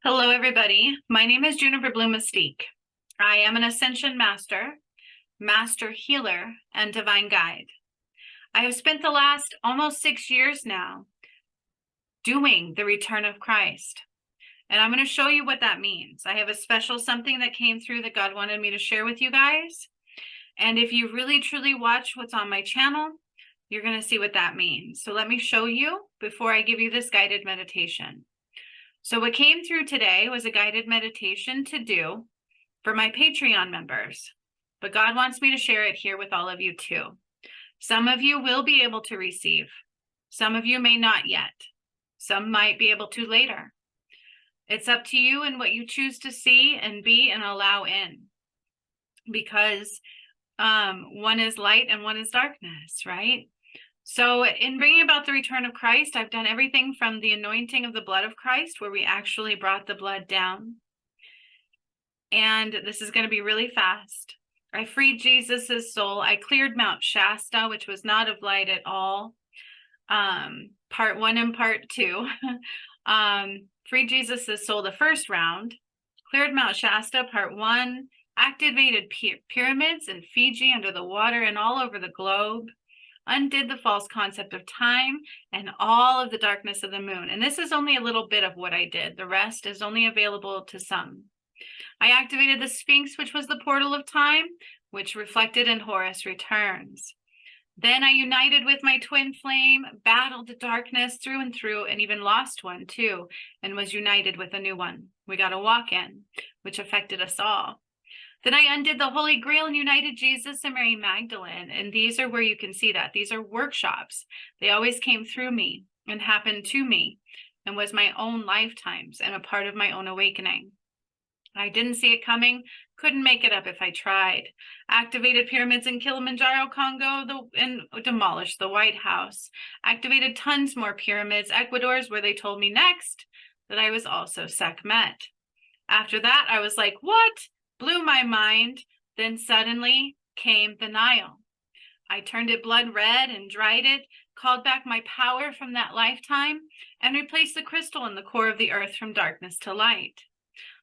Hello, everybody. My name is Juniper Blue Mystique. I am an ascension master, master healer, and divine guide. I have spent the last almost 6 years now doing the return of Christ. And I'm going to show you what that means. I have a special something that came through that God wanted me to share with you guys. And if you really truly watch what's on my channel, you're going to see what that means. So let me show you before I give you this guided meditation. So what came through today was a guided meditation to do for my Patreon members, but God wants me to share it here with all of you too. Some of you will be able to receive. Some of you may not yet. Some might be able to later. It's up to you and what you choose to see and be and allow in, because one is light and one is darkness, right? So in bringing about the return of Christ, I've done everything from the anointing of the blood of Christ, where we actually brought the blood down. And this is going to be really fast. I freed Jesus's soul. I cleared Mount Shasta, which was not of light at all. Part 1 and part 2. Freed Jesus's soul the first round. Cleared Mount Shasta, part 1. Activated pyramids in Fiji, under the water, and all over the globe. Undid the false concept of time and all of the darkness of the moon. And this is only a little bit of what I did. The rest is only available to some. I activated the Sphynx, which was the portal of time, which reflected in Horus returns. Then I united with my twin flame, battled the darkness through and through, and even lost one too, and was united with a new one. We got a walk-in, which affected us all. Then I undid the Holy Grail and united Jesus and Mary Magdalene. And these are where you can see that. These are workshops. They always came through me and happened to me and was my own lifetimes and a part of my own awakening. I didn't see it coming, couldn't make it up if I tried. Activated pyramids in Kilimanjaro, Congo, and demolished the White House. Activated tons more pyramids. Ecuador's where they told me next that I was also Sekhmet. After that, I was like, what? Blew my mind. Then suddenly came the Nile. I turned it blood red and dried it, called back my power from that lifetime, and replaced the crystal in the core of the earth from darkness to light.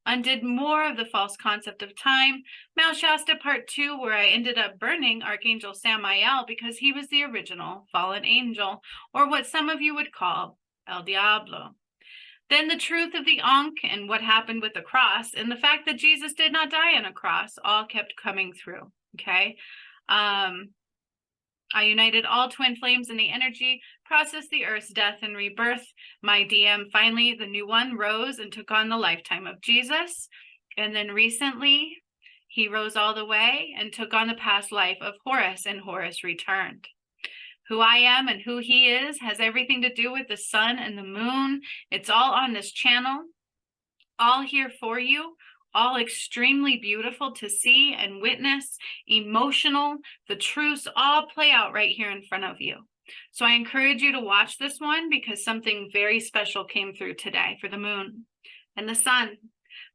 Undid more of the false concept of time. Mount Shasta part 2, where I ended up burning Archangel Samael because he was the original fallen angel, or what some of you would call El Diablo. Then the truth of the Ankh and what happened with the cross and the fact that Jesus did not die on a cross all kept coming through, okay? I united all twin flames in the energy, processed the earth's death and rebirth. My DM, finally, the new one, rose and took on the lifetime of Jesus. And then recently, he rose all the way and took on the past life of Horus, and Horus returned. Who I am and who he is has everything to do with the sun and the moon. It's all on this channel, all here for you, all extremely beautiful to see and witness, emotional, the truths all play out right here in front of you. So I encourage you to watch this one because something very special came through today for the moon and the sun.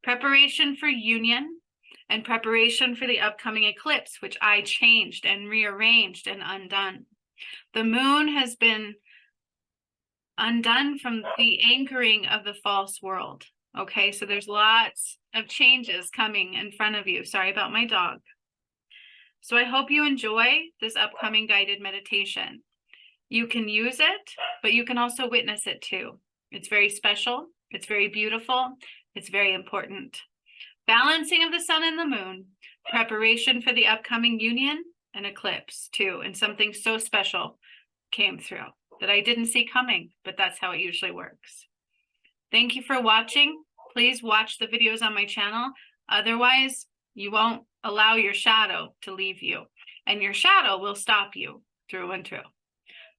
Preparation for union and preparation for the upcoming eclipse, which I changed and rearranged and undone. The moon has been undone from the anchoring of the false world. Okay, so there's lots of changes coming in front of you. Sorry about my dog. So I hope you enjoy this upcoming guided meditation. You can use it, but you can also witness it too. It's very special. It's very beautiful. It's very important. Balancing of the sun and the moon, preparation for the upcoming union and eclipse too. And something so special came through that I didn't see coming, but that's how it usually works. Thank you for watching. Please watch the videos on my channel. Otherwise, you won't allow your shadow to leave you, and your shadow will stop you through and through.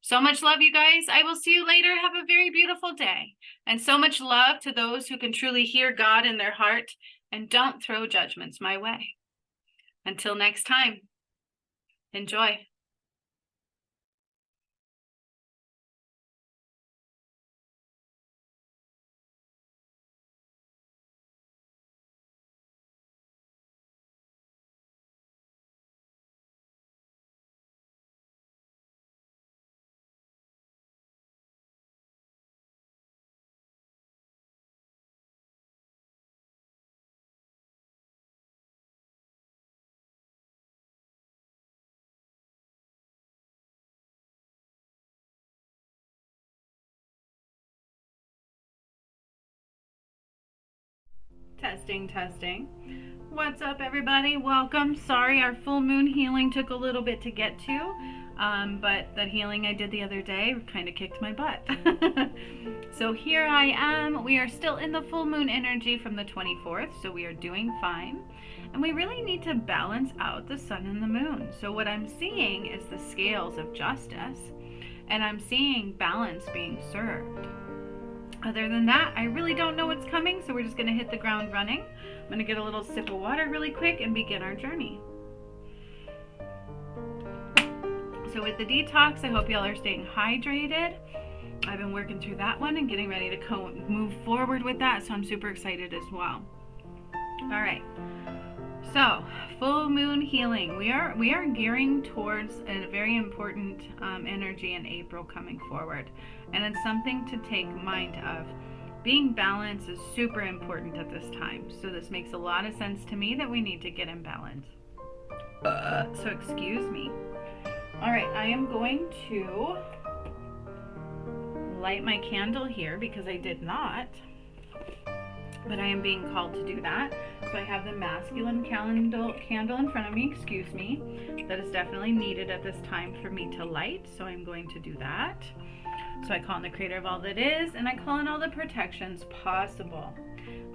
So much love, you guys. I will see you later. Have a very beautiful day. And so much love to those who can truly hear God in their heart and don't throw judgments my way. Until next time, enjoy. Testing, testing. What's up, everybody? Welcome. Sorry, our full moon healing took a little bit to get to, but that healing I did the other day kind of kicked my butt. So here I am. We are still in the full moon energy from the 24th, so we are doing fine. And we really need to balance out the sun and the moon. So what I'm seeing is the scales of justice, and I'm seeing balance being served. Other than that, I really don't know what's coming, so we're just going to hit the ground running. I'm going to get a little sip of water really quick and begin our journey. So with the detox, I hope y'all are staying hydrated. I've been working through that one and getting ready to move forward with that, so I'm super excited as well. All right. So, full moon healing. We are gearing towards a very important energy in April coming forward, and it's something to take mind of. Being balanced is super important at this time, so this makes a lot of sense to me that we need to get in balance. So excuse me. All right, I am going to light my candle here because I did not, but I am being called to do that. So I have the masculine candle in front of me, excuse me. That is definitely needed at this time for me to light, so I'm going to do that. So I call in the creator of all that is, and I call in all the protections possible.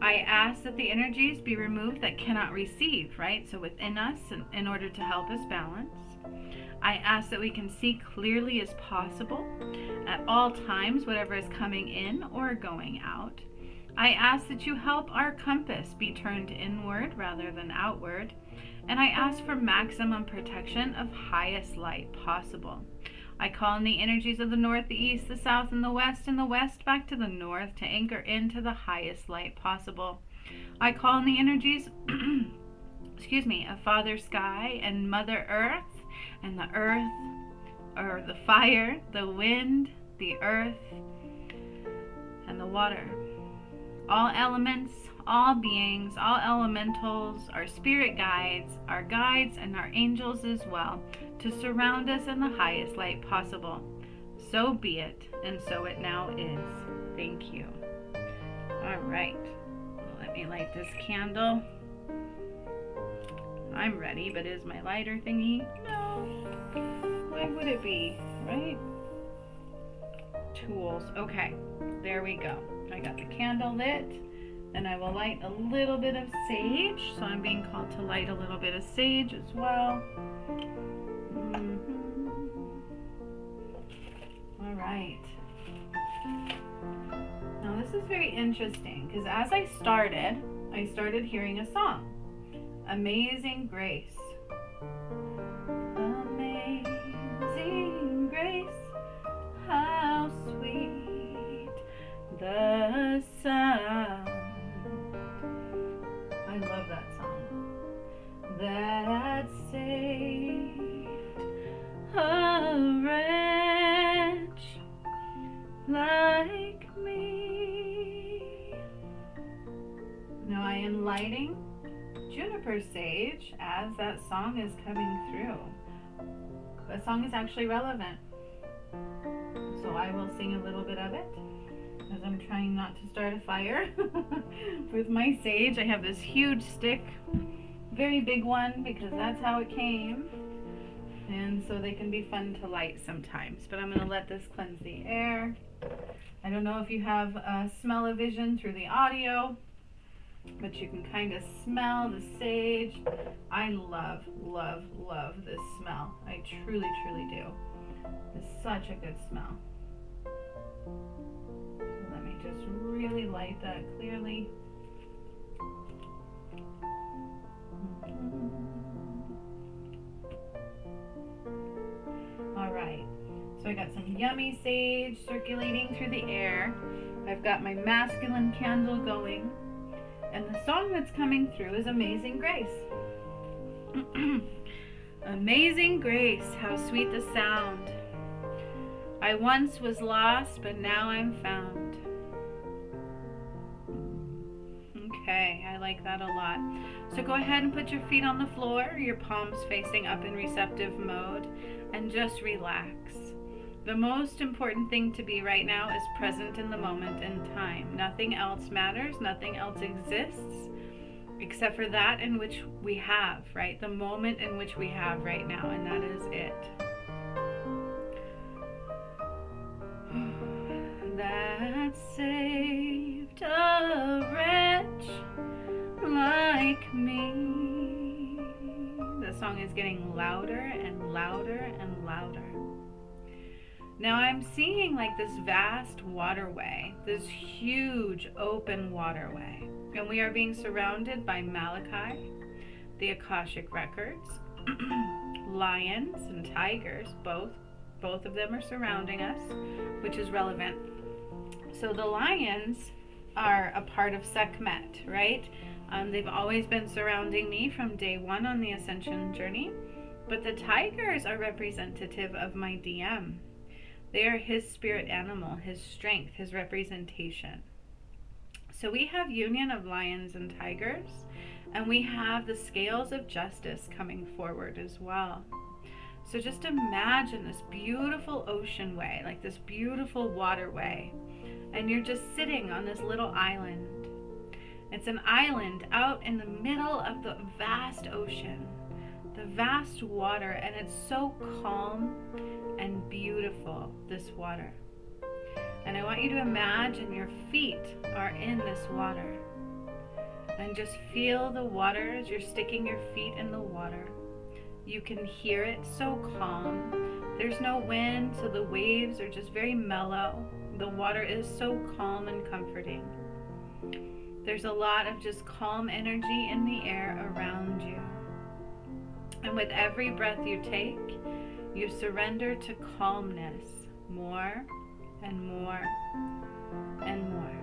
I ask that the energies be removed that cannot receive, right? So within us, in order to help us balance. I ask that we can see clearly as possible at all times, whatever is coming in or going out. I ask that you help our compass be turned inward rather than outward, and I ask for maximum protection of highest light possible. I call in the energies of the north, the east, the south, and the west back to the north to anchor into the highest light possible. I call in the energies, of Father Sky and Mother Earth, and the earth, or the fire, the wind, the earth, and the water. All elements, all beings, all elementals, our spirit guides, and our angels as well, to surround us in the highest light possible. So be it, and so it now is. Thank you. All right, let me light this candle. I'm ready, but is my lighter thingy? No. Why would it be, right? Tools. Okay, there we go. I got the candle lit, and I will light a little bit of sage. So I'm being called to light a little bit of sage as well. All right. Now this is very interesting because as I started hearing a song. Amazing Grace. Amazing Grace, how sweet the sound. I love that song. That saved a wretch like me. Now I am lighting juniper sage as that song is coming through. That song is actually relevant, so I will sing a little bit of it as I'm trying not to start a fire. With my sage, I have this huge stick, very big one, because that's how it came, and so they can be fun to light sometimes. But I'm going to let this cleanse the air. I don't know if you have smell-o-vision through the audio, but you can kind of smell the sage. I love, love, love this smell. I truly, truly do. It's such a good smell. So let me just really light that clearly. All right. So I got some yummy sage circulating through the air. I've got my masculine candle going. And the song that's coming through is Amazing Grace. Amazing grace, how sweet the sound. I once was lost, but now I'm found. Okay, I like that a lot. So go ahead and put your feet on the floor, your palms facing up in receptive mode, and just relax. The most important thing to be right now is present in the moment in time. Nothing else matters, nothing else exists except for that in which we have, right? The moment in which we have right now, and that is it. That saved a wretch like me. The song is getting louder and louder and louder. Now I'm seeing like this vast waterway, this huge open waterway, and we are being surrounded by Malachi, the Akashic records, lions and tigers, both of them are surrounding us, which is relevant. So the lions are a part of Sekhmet, right? They've always been surrounding me from day one on the ascension journey, but the tigers are representative of my DM. They are his spirit animal, his strength, his representation. So we have union of lions and tigers, and we have the scales of justice coming forward as well. So just imagine this beautiful ocean way, like this beautiful waterway, and you're just sitting on this little island. It's an island out in the middle of the vast ocean, the vast water, and it's so calm and beautiful, this water. And I want you to imagine your feet are in this water, and just feel the water as you're sticking your feet in the water. You can hear it, so calm. There's no wind, so the waves are just very mellow. The water is so calm and comforting. There's a lot of just calm energy in the air around you. And with every breath you take, you surrender to calmness more and more and more.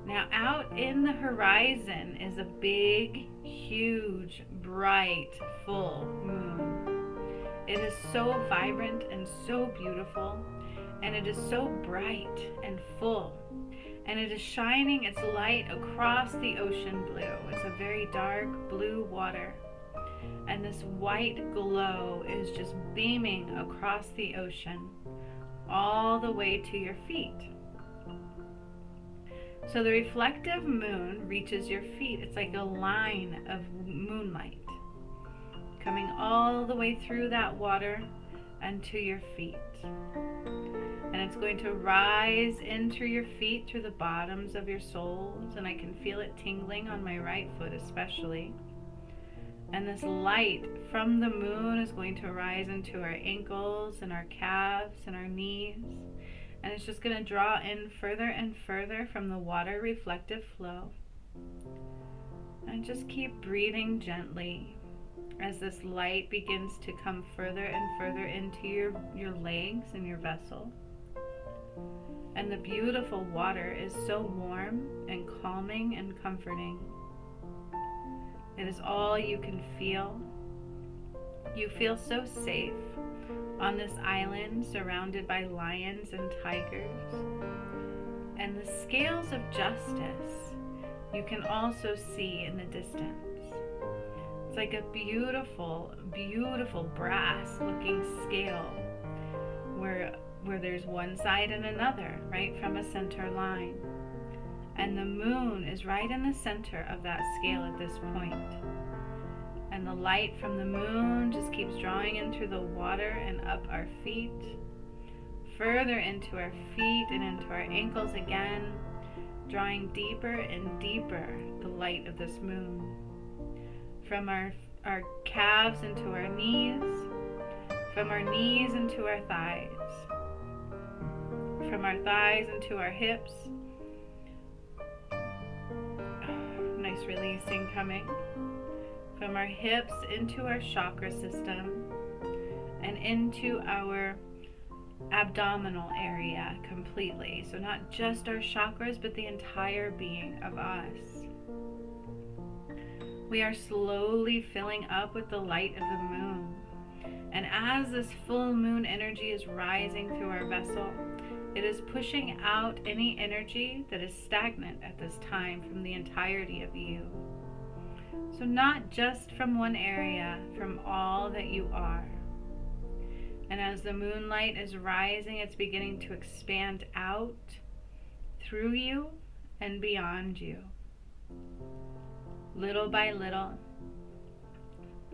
Now out in the horizon is a big, huge, bright, full moon. It is so vibrant and so beautiful, and it is so bright and full, and it is shining its light across the ocean blue. It's a very dark blue water, and this white glow is just beaming across the ocean all the way to your feet. So the reflective moon reaches your feet. It's like a line of moonlight coming all the way through that water and to your feet. And it's going to rise into your feet through the bottoms of your soles, and I can feel it tingling on my right foot especially. And this light from the moon is going to rise into our ankles and our calves and our knees. And it's just going to draw in further and further from the water reflective flow. And just keep breathing gently as this light begins to come further and further into your legs and your vessel. And the beautiful water is so warm and calming and comforting. It is all you can feel. You feel so safe on this island surrounded by lions and tigers. And the scales of justice you can also see in the distance. It's like a beautiful, beautiful brass looking scale where there's one side and another, right from a center line. And the moon is right in the center of that scale at this point. And the light from the moon just keeps drawing in through the water and up our feet, further into our feet and into our ankles again, drawing deeper and deeper the light of this moon. From our calves into our knees, from our knees into our thighs, from our thighs into our hips. Nice releasing coming. From our hips into our chakra system and into our abdominal area completely. So not just our chakras, but the entire being of us. We are slowly filling up with the light of the moon. And as this full moon energy is rising through our vessel, it is pushing out any energy that is stagnant at this time from the entirety of you. So not just from one area, from all that you are. And as the moonlight is rising, it's beginning to expand out through you and beyond you. Little by little,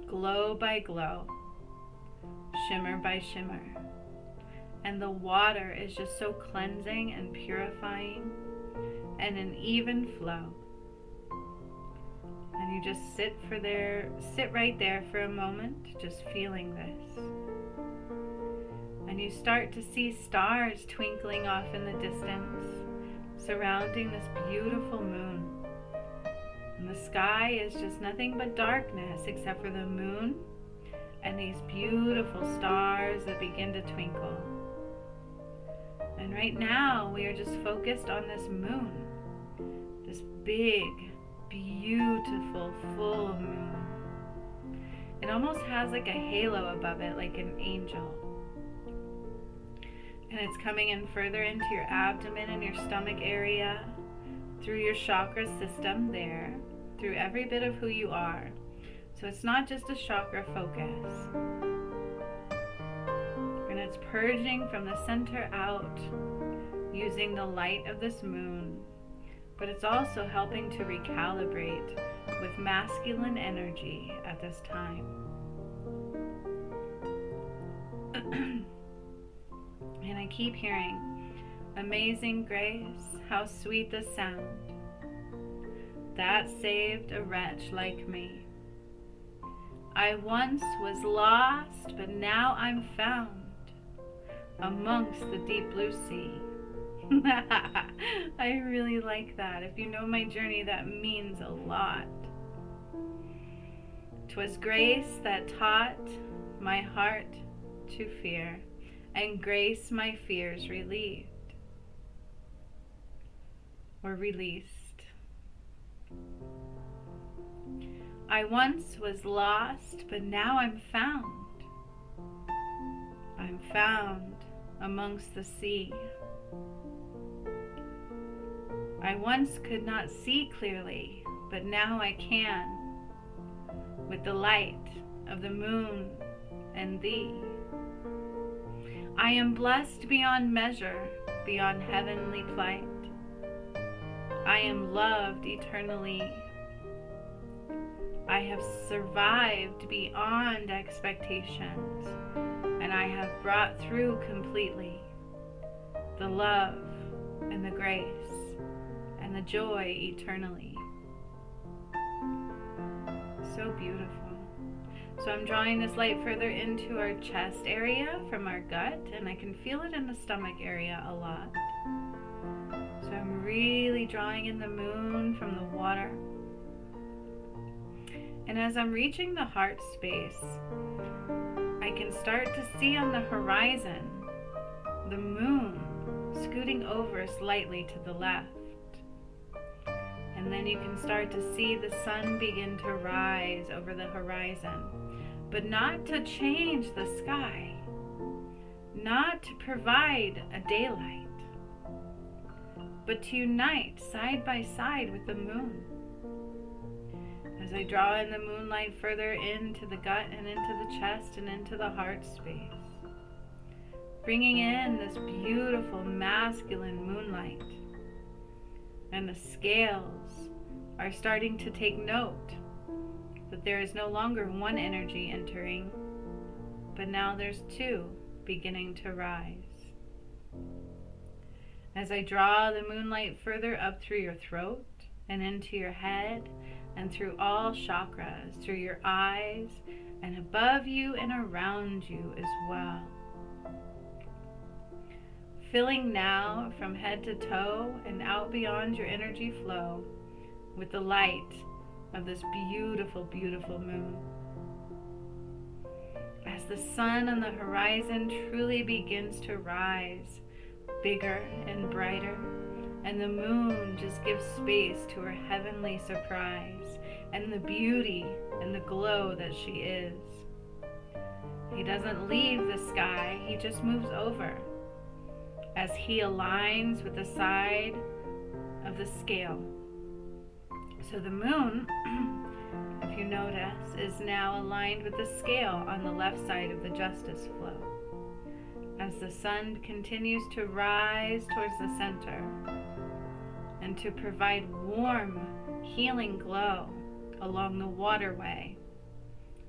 glow by glow, shimmer by shimmer. And the water is just so cleansing and purifying and an even flow. And you just sit right there for a moment, just feeling this. And you start to see stars twinkling off in the distance, surrounding this beautiful moon. And the sky is just nothing but darkness except for the moon and these beautiful stars that begin to twinkle. And right now we are just focused on this moon, this big, beautiful, full moon. It almost has like a halo above it, like an angel. And it's coming in further into your abdomen and your stomach area, through your chakra system there, through every bit of who you are. So it's not just a chakra focus. And it's purging from the center out using the light of this moon. But it's also helping to recalibrate with masculine energy at this time. And I keep hearing, amazing grace, how sweet the sound that saved a wretch like me. I once was lost, but now I'm found amongst the deep blue sea. I really like that. If you know my journey, that means a lot. 'Twas grace that taught my heart to fear, and grace my fears relieved or released. I once was lost, but now I'm found. I'm found amongst the sea. I once could not see clearly, but now I can, with the light of the moon and thee. I am blessed beyond measure, beyond heavenly plight. I am loved eternally. I have survived beyond expectations, and I have brought through completely the love and the grace and the joy eternally. So beautiful. So I'm drawing this light further into our chest area from our gut, and I can feel it in the stomach area a lot. So I'm really drawing in the moon from the water. And as I'm reaching the heart space, I can start to see on the horizon the moon scooting over slightly to the left. And then you can start to see the sun begin to rise over the horizon, but not to change the sky, not to provide a daylight, but to unite side by side with the moon. As I draw in the moonlight further into the gut and into the chest and into the heart space, bringing in this beautiful masculine moonlight. And the scales are starting to take note that there is no longer one energy entering, but now there's two beginning to rise. As I draw the moonlight further up through your throat and into your head and through all chakras, through your eyes and above you and around you as well. Filling now from head to toe and out beyond your energy flow with the light of this beautiful, beautiful moon. As the sun on the horizon truly begins to rise, bigger and brighter, and the moon just gives space to her heavenly surprise and the beauty and the glow that she is. He doesn't leave the sky, he just moves over as he aligns with the side of the scale. So the moon, if you notice, is now aligned with the scale on the left side of the justice flow. as the sun continues to rise towards the center and to provide warm, healing glow along the waterway,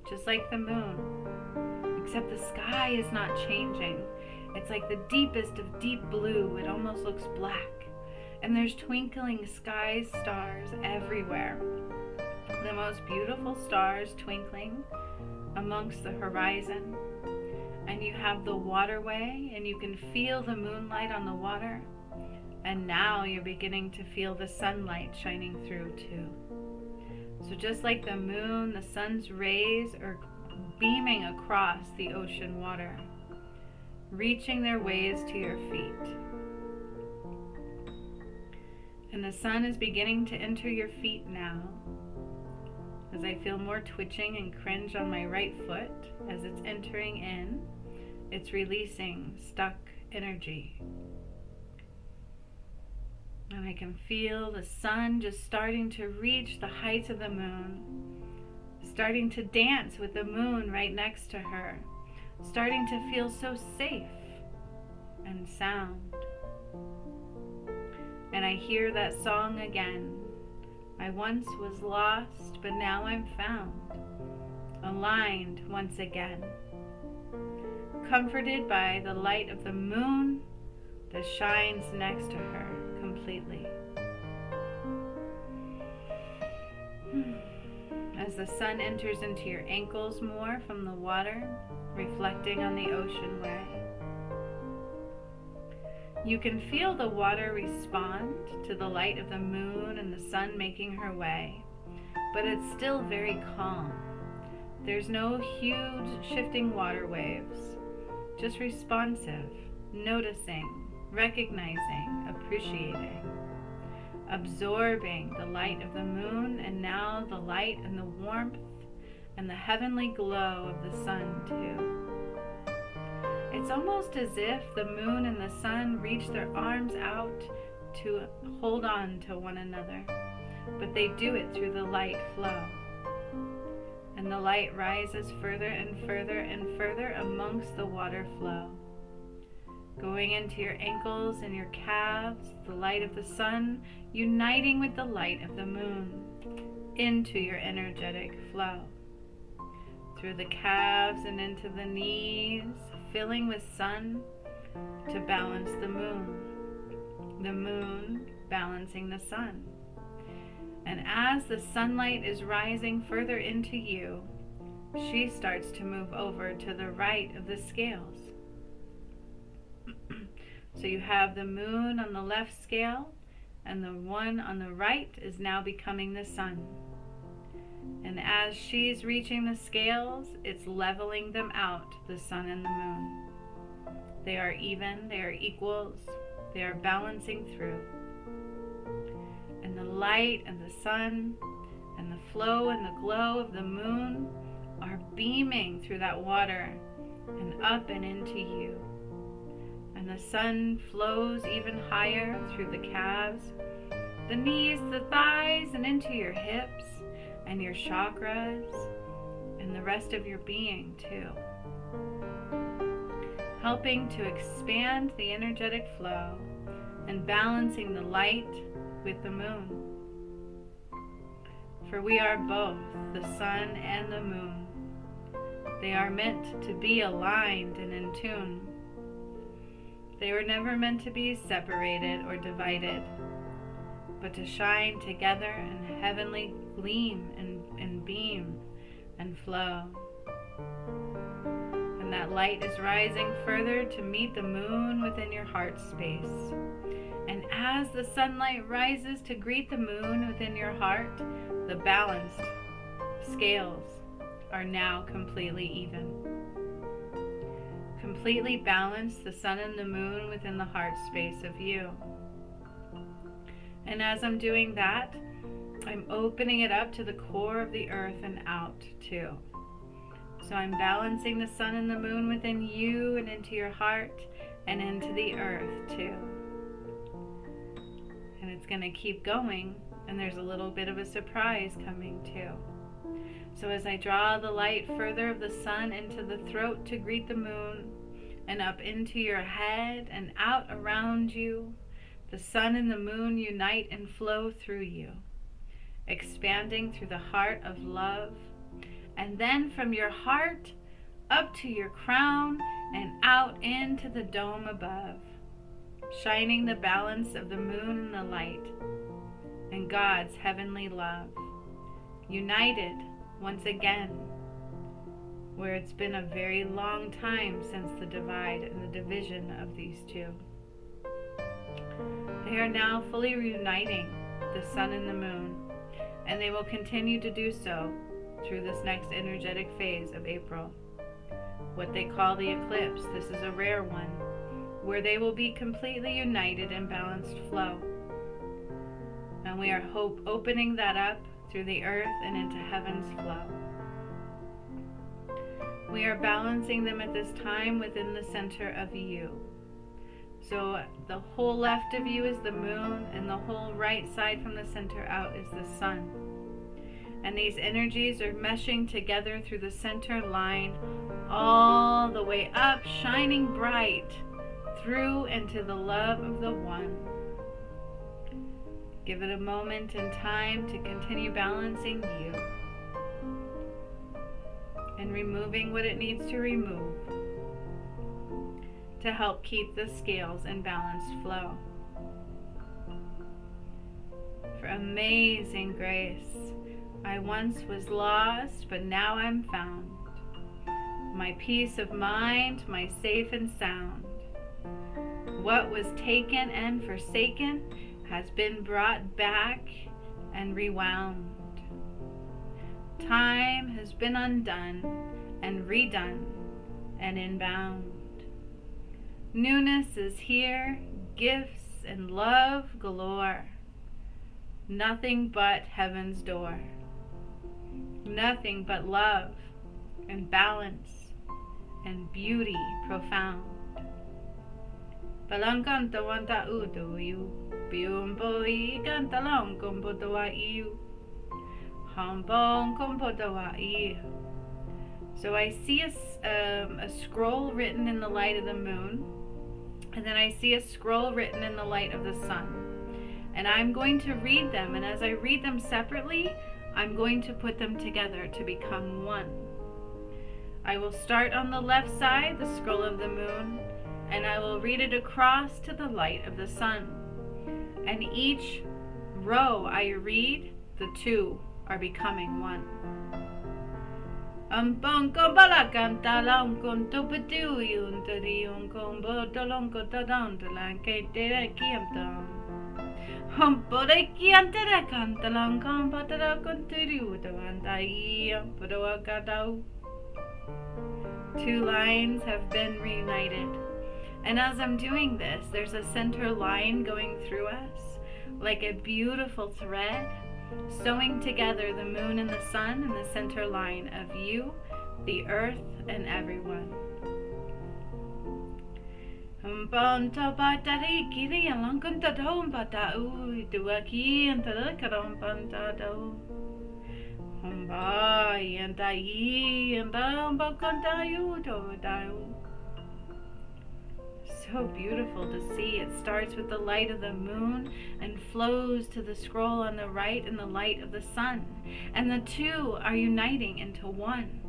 just like the moon, except the sky is not changing. It's like the deepest of deep blue. It almost looks black. And there's twinkling sky stars everywhere. The most beautiful stars twinkling amongst the horizon. And you have the waterway, and you can feel the moonlight on the water. And now you're beginning to feel the sunlight shining through too. So just like the moon, the sun's rays are beaming across the ocean water, reaching their ways to your feet. And the sun is beginning to enter your feet now, as I feel more twitching and cringe on my right foot as it's entering in. It's releasing stuck energy. And I can feel the sun just starting to reach the heights of the moon, starting to dance with the moon right next to her, starting to feel so safe and sound. And I hear that song again. I once was lost, but now I'm found, aligned once again, comforted by the light of the moon that shines next to her completely. As the sun enters into your ankles more from the water, reflecting on the ocean way, you can feel the water respond to the light of the moon and the sun making her way, but it's still very calm. There's no huge shifting water waves, just responsive, noticing, recognizing, appreciating, absorbing the light of the moon, and now the light and the warmth and the heavenly glow of the sun too. It's almost as if the moon and the sun reach their arms out to hold on to one another, but they do it through the light flow. And the light rises further and further and further amongst the water flow, going into your ankles and your calves, the light of the sun uniting with the light of the moon into your energetic flow, through the calves and into the knees, filling with sun to balance the moon balancing the sun. And as the sunlight is rising further into you, she starts to move over to the right of the scales. So you have the moon on the left scale, and the one on the right is now becoming the sun. And as she's reaching the scales, it's leveling them out, the sun and the moon. They are even, they are equals, they are balancing through. And the light and the sun and the flow and the glow of the moon are beaming through that water and up and into you. And the sun flows even higher through the calves, the knees, the thighs, and into your hips and your chakras and the rest of your being too, helping to expand the energetic flow and balancing the light with the moon. For we are both the sun and the moon. They are meant to be aligned and in tune. They were never meant to be separated or divided, but to shine together in heavenly gleam and beam and flow. And that light is rising further to meet the moon within your heart space. And as the sunlight rises to greet the moon within your heart, the balanced scales are now completely even. Completely balance the sun and the moon within the heart space of you. And as I'm doing that, I'm opening it up to the core of the earth and out too. So I'm balancing the sun and the moon within you and into your heart and into the earth too. And it's going to keep going, and there's a little bit of a surprise coming too. So as I draw the light further of the sun into the throat to greet the moon, and up into your head and out around you. The sun and the moon unite and flow through you, expanding through the heart of love, and then from your heart up to your crown and out into the dome above, shining the balance of the moon and the light and God's heavenly love, united once again, where it's been a very long time since the divide and the division of these two. They are now fully reuniting, the sun and the moon, and they will continue to do so through this next energetic phase of April. What they call the eclipse, this is a rare one, where they will be completely united in balanced flow. And we are opening that up through the earth and into heaven's flow. We are balancing them at this time within the center of you. So the whole left of you is the moon, and the whole right side from the center out is the sun. And these energies are meshing together through the center line all the way up, shining bright through into the love of the one. Give it a moment in time to continue balancing you and removing what it needs to remove to help keep the scales in balanced flow. For amazing grace, I once was lost, but now I'm found. My peace of mind, my safe and sound. What was taken and forsaken has been brought back and rewound. Time has been undone and redone and inbound. Newness is here, gifts and love galore. Nothing but heaven's door. Nothing but love and balance and beauty profound. Palangkanta wanta udo you, biumbo I kantalong kompotoa iu, hambong kompotoa iu. So I see a scroll written in the light of the moon, and then I see a scroll written in the light of the sun. And I'm going to read them, and as I read them separately, I'm going to put them together to become one. I will start on the left side, the scroll of the moon, and I will read it across to the light of the sun. And each row I read, the two are becoming one. Ampong kombala kantalang kontopetu yun tadiyon kombo talong kotadon talang kay tere kiamtong. Hampore kiantere kantalang kompatara kontiriu tawantai ampadawa katau. Two lines have been reunited. And as I'm doing this, there's a center line going through us, like a beautiful thread, sewing together the moon and the sun in the center line of you, the earth, and everyone. So beautiful to see. It starts with the light of the moon and flows to the scroll on the right and the light of the sun. And the two are uniting into one.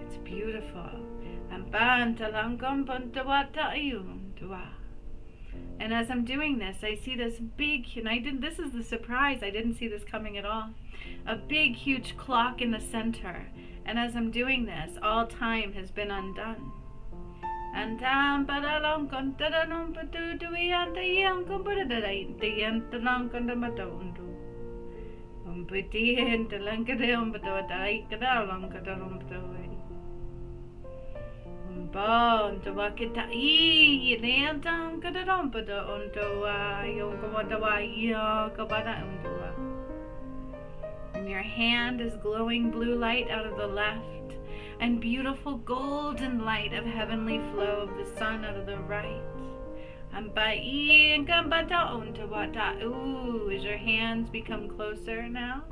It's beautiful. And as I'm doing this, I see this big, this is the surprise, I didn't see this coming at all. A big, huge clock in the center. And as I'm doing this, all time has been undone. And down but along contadanum patu to we and the young computer the antanong condamadondu. Umpiti and the lankadum but what I could along cadalum to way. Umbon to wakita e the antan cadadum but unto Yonkamatawa Kabada undua. And your hand is glowing blue light out of the left, and beautiful golden light of heavenly flow of the sun out of the right. And as your hands become closer now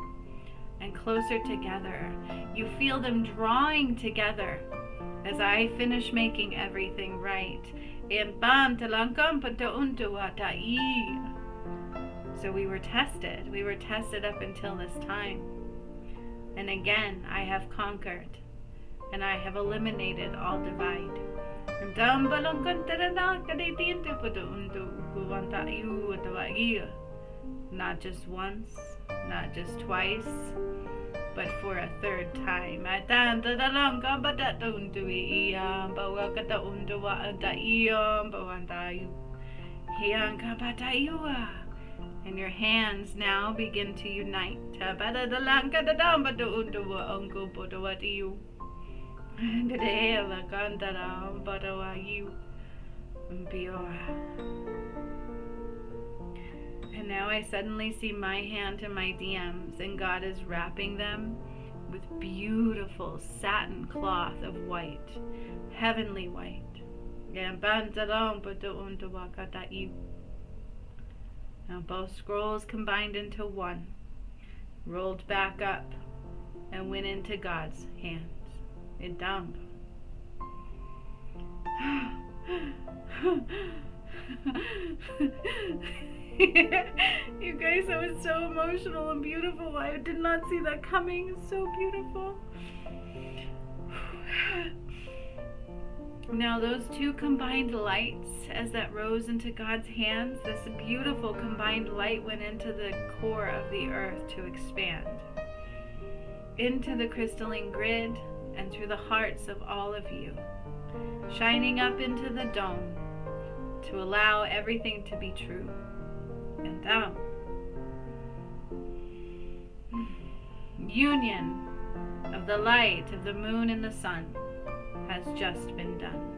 and closer together, you feel them drawing together as I finish making everything right. So we were tested. We were tested up until this time. And again, I have conquered. And I have eliminated all divide. Not just once, not just twice, but for a third time. And your hands now begin to unite. And now I suddenly see my hand in my DMs, and God is wrapping them with beautiful satin cloth of white, heavenly white. Now both scrolls combined into one, rolled back up, and went into God's hands. You guys, that was so emotional and beautiful. I did not see that coming. It's so beautiful. Now those two combined lights, as that rose into God's hands, this beautiful combined light went into the core of the earth to expand, into the crystalline grid and through the hearts of all of you, shining up into the dome to allow everything to be true. And down. Union of the light of the moon and the sun has just been done.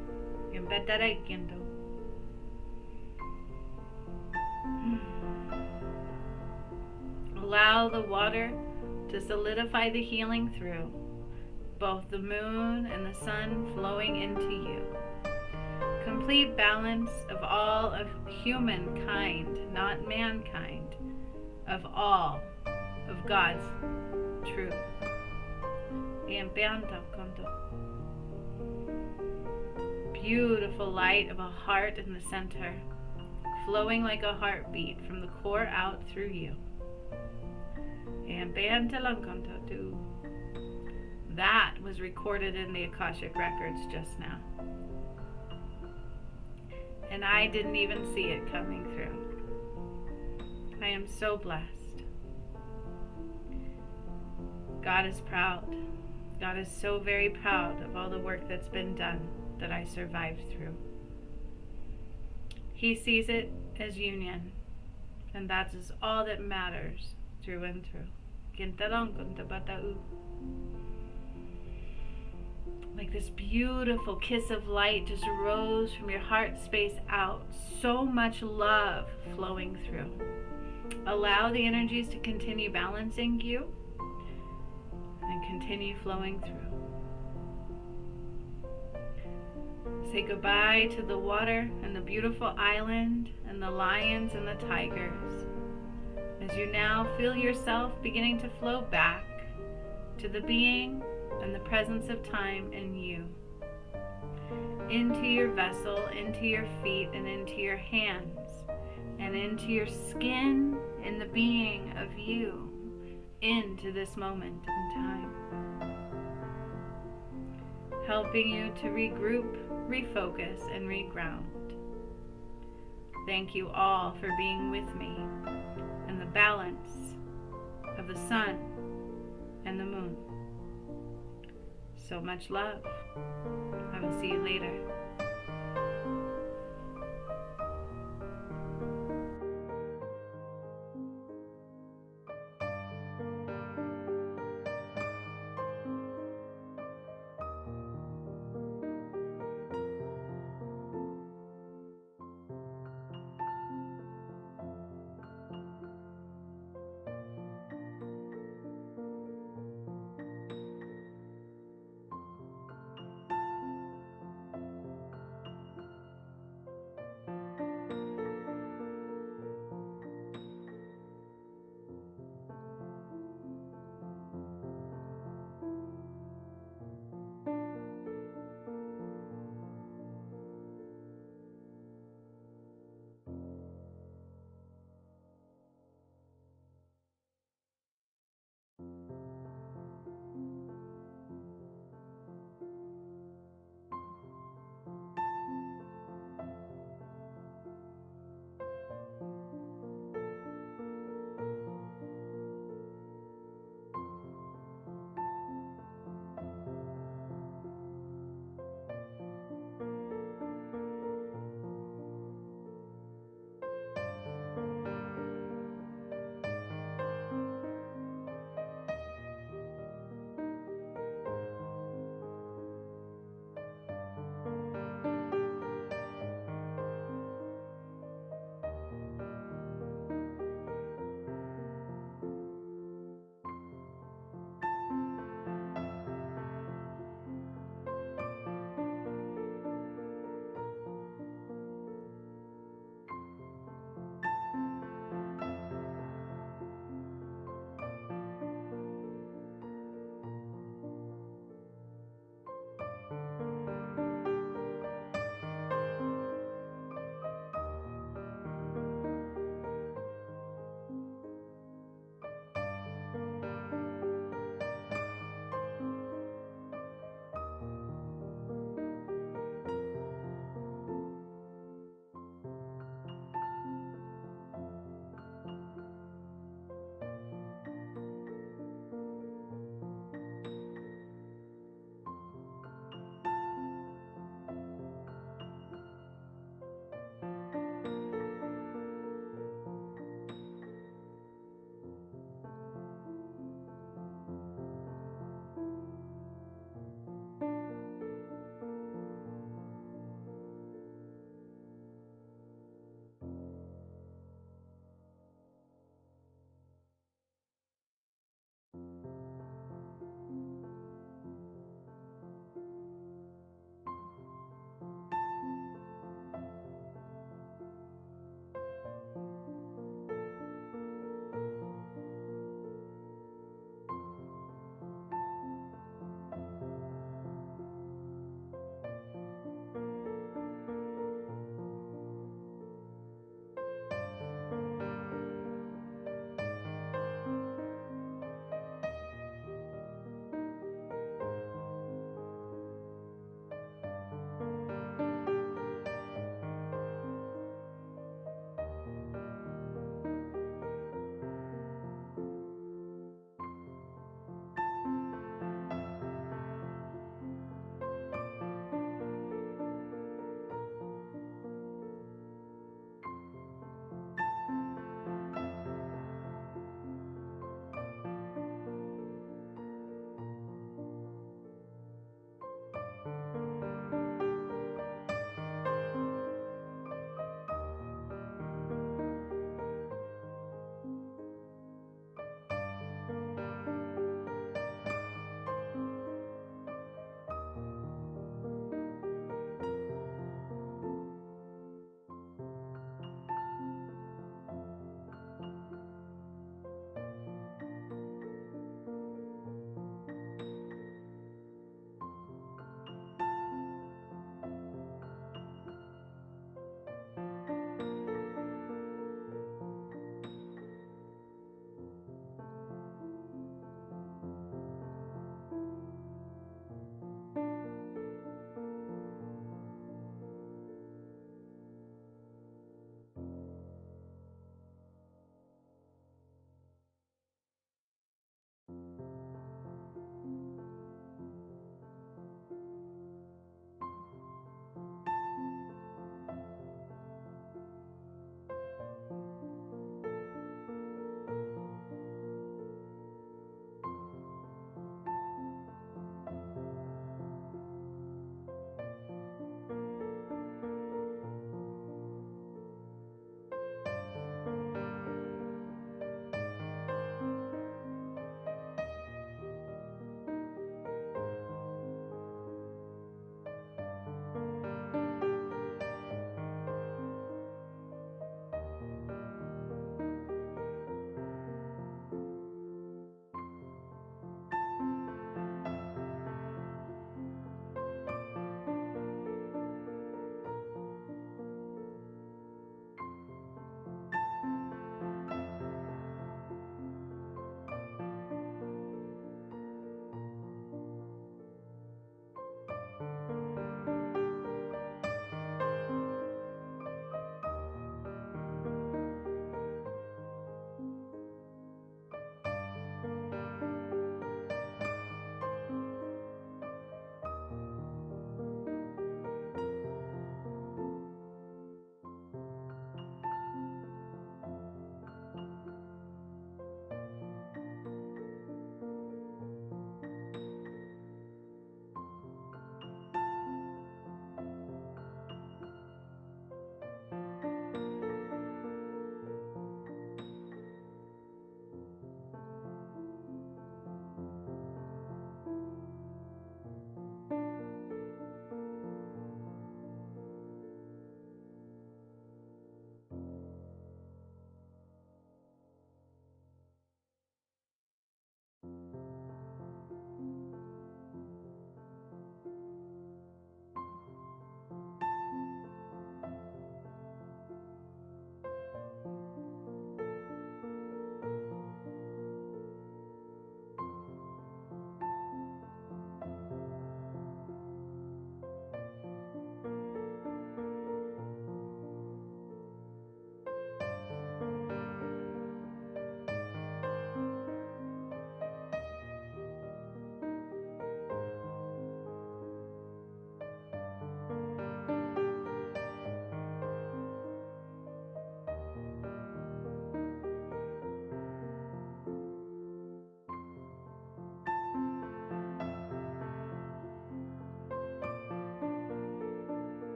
Allow the water to solidify the healing through both the moon and the sun flowing into you. Complete balance of all of humankind, not mankind, of all of God's truth. Beautiful light of a heart in the center, flowing like a heartbeat from the core out through you. That was recorded in the Akashic records just now. And I didn't even see it coming through. I am so blessed. God is proud. God is so very proud of all the work that's been done that I survived through. He sees it as union, and that is all that matters through and through. Like this beautiful kiss of light just rose from your heart space out. So much love flowing through. Allow the energies to continue balancing you and continue flowing through. Say goodbye to the water and the beautiful island and the lions and the tigers, as you now feel yourself beginning to flow back to the being and the presence of time in you, into your vessel, into your feet, and into your hands, and into your skin and the being of you, into this moment in time, helping you to regroup, refocus, and reground. Thank you all for being with me in the balance of the sun and the moon. So much love. I will see you later.